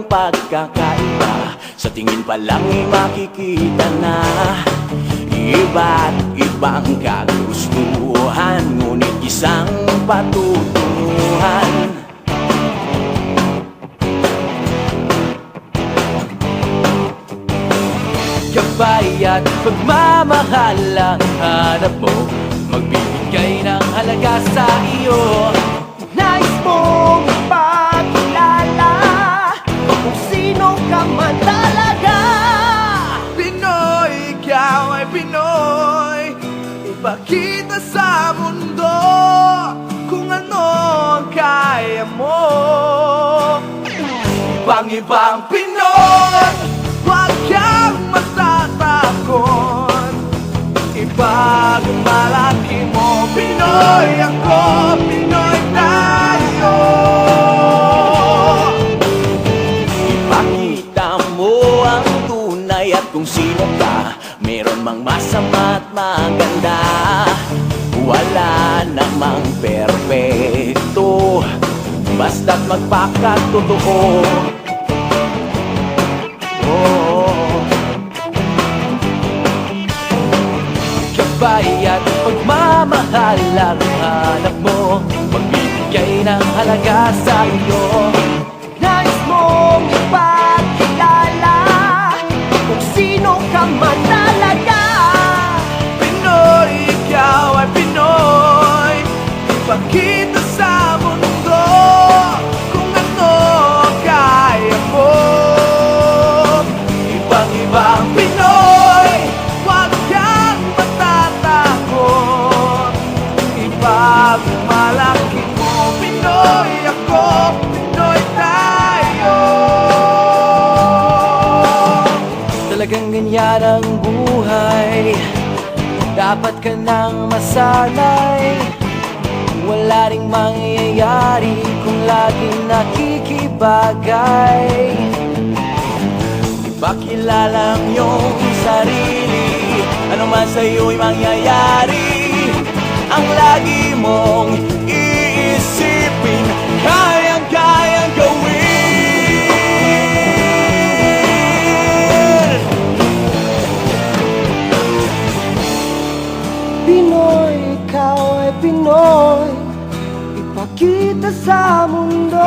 pagkakaiba. Sa tingin pa lang ay makikita na iba't ibang kagustuhan, ngunit isang patutunguhan. Gabay at pagmamahal ang hanap mo, magbibigay ng halaga sa iyo. Nais mong ipakilala kung sino ka man talaga. Pinoy, ikaw ay Pinoy. Ipakita sa mundo kung ano ang kaya mo. Ibang-ibang Pinoy, huwag kang matatakot. Ipagmalaki mo, Pinoy ako, Pinoy tayo. Ipakita mo ang tunay at kung sino ka, meron mang masama at maganda. Wala namang perpekto, basta't magpakatotoo. Gabay at pagmamahal ang hanap mo, magbibigay ng halaga sa iyo. Nais mong ipakilala kung sino ka man talaga. Pinoy, ikaw ay Pinoy. Ipakita sa mundo kung ano kaya mo. Ibang-ibang Pinoy, huwag kang matatakot. Ipagmalaki mo, Pinoy ako, Pinoy tayo. Talagang ganyan ang buhay, dapat ka nang masanay. Wala ring mangyayari kung laging nakikibagay. Ipakilala ang iyong sarili, ano man sa'yo'y mangyayari. Ang lagi mong iisipin, kayang-kayang gawin. Pinoy, ikaw ay Pinoy. Ipakita sa mundo